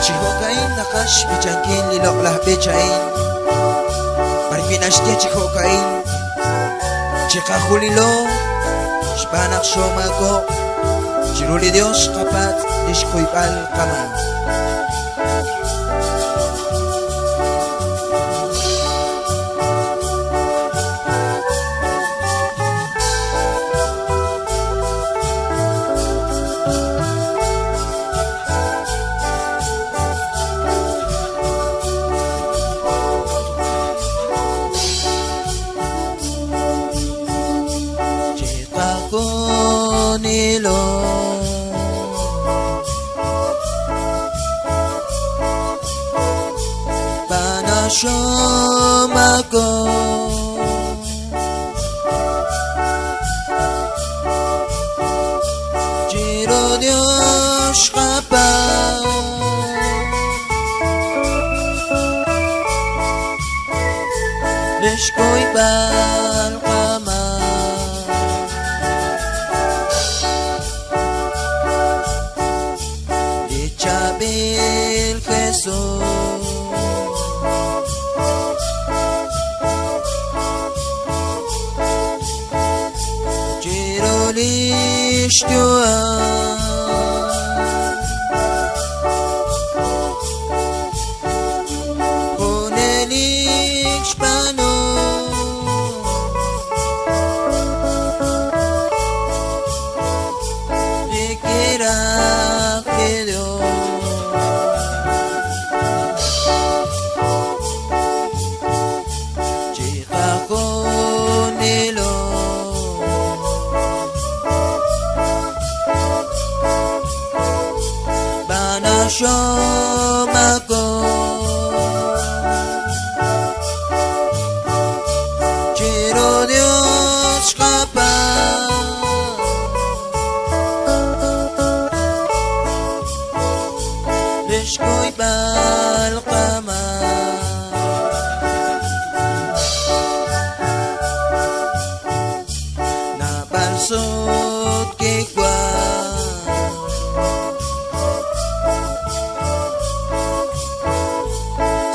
Chihokain nakash bichangkin liloklah bechain Marfinashtia chihokain Chikahulilo Shpanak shomako Chiruli Dios kapat Dishkoipal kama Nilo Panashomako Giro Dios kapa Deshkoi bal kama Bil Jesús Girolish Dua Kunelik Spano Dikirak Dios Shomako Giro Dios kapa Deshkoi bal kama Nabalsot kikwa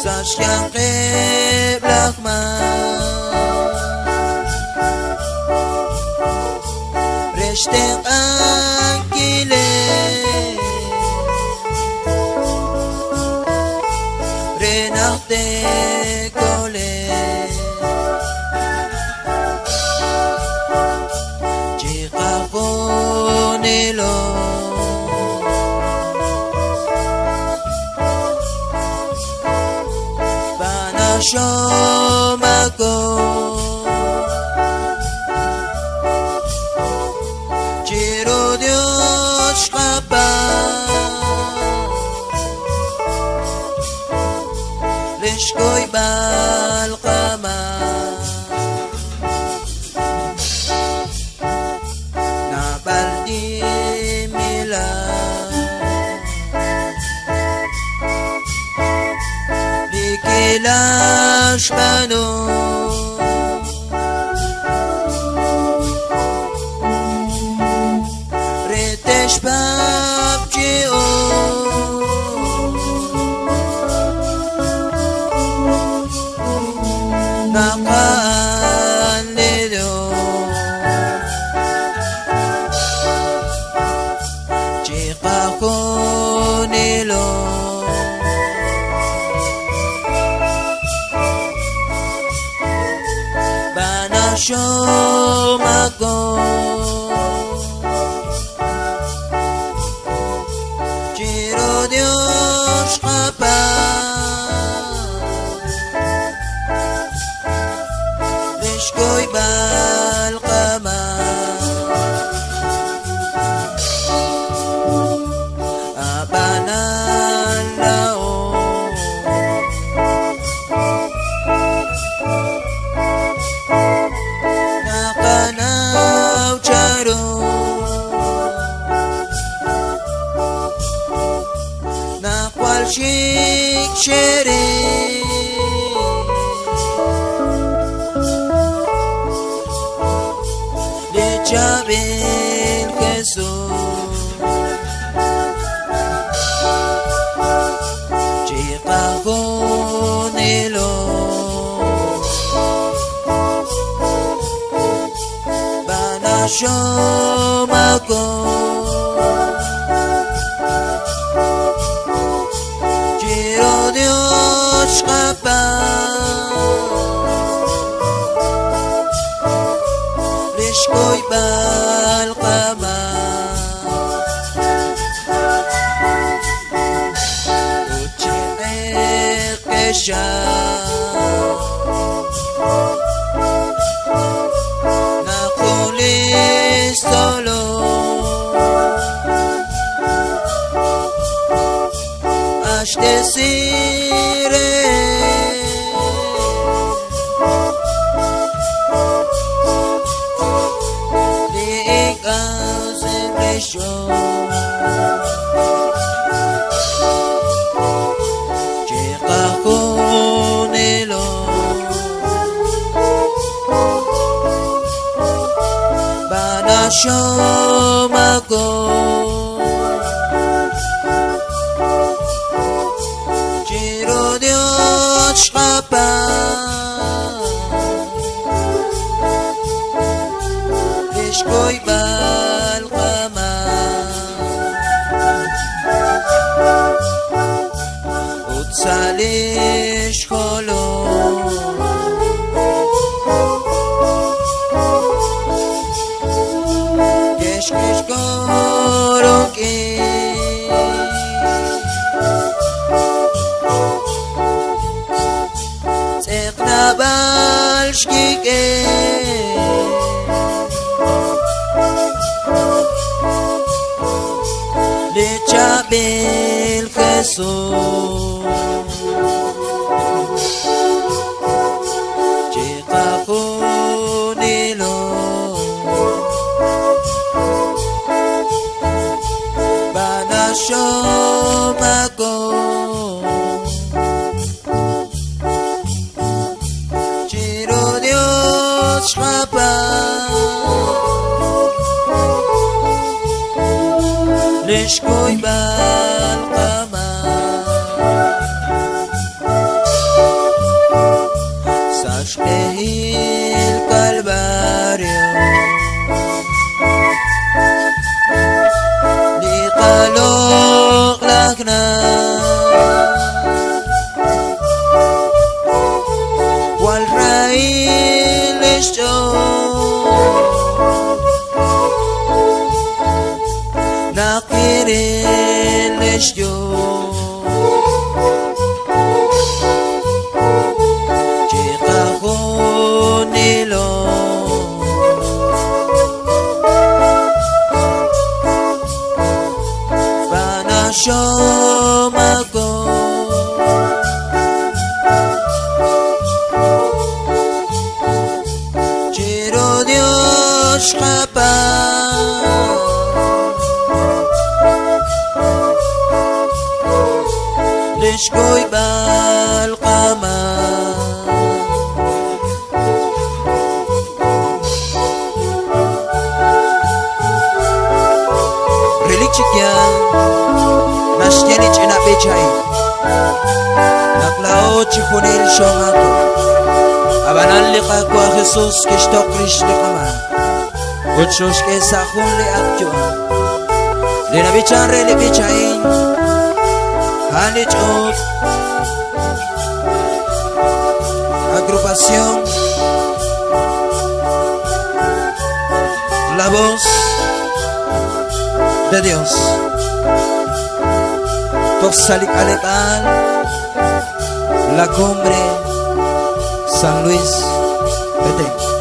Sasyang keblak Restek ang kilig Renakte kole Chika ko nilo Shomako Giro Dios kapa Lishkoi bal kama Nabaldi mila Dikilash bano Retesh babjio Nakaan lido Chika ko nilo Shomako Giro Dios kapa Deshkoi bal kama Abanan lao Shik Shere De Chabel Jesús Panasyo ako Giro Diyos ka pa Lishko'y bal ka man Uchi'ek kesya Solo Aș desire De case preșo Ce caconelo Panasyo ako Giro Diyos ka pa Lishko'y bal ka man Ut sa lishkolo Kishkoroki Sekna balshkike Lechabil Jesus Chikakunilo Panasyo ako Giro Diyos ka pa Lishko'y bal ka man Sa Shkehil Kalbaryo Kalok na Wal railes yo Nakiriles yo Chika ko nilo Panasyo ako Giro Diyos ka pa Lishko'y bal ka man Reliksik yan Nashtianich ina bechay Naklaot chifunil shong ako Abanan lika ko a Jesus Kishto Krishto kama Utsos ke sa akong liakyo Linabichan reli bichayin Hanich of Agrupación La Voz de Dios Toxalic Alepan La Cumbre San Luis Vete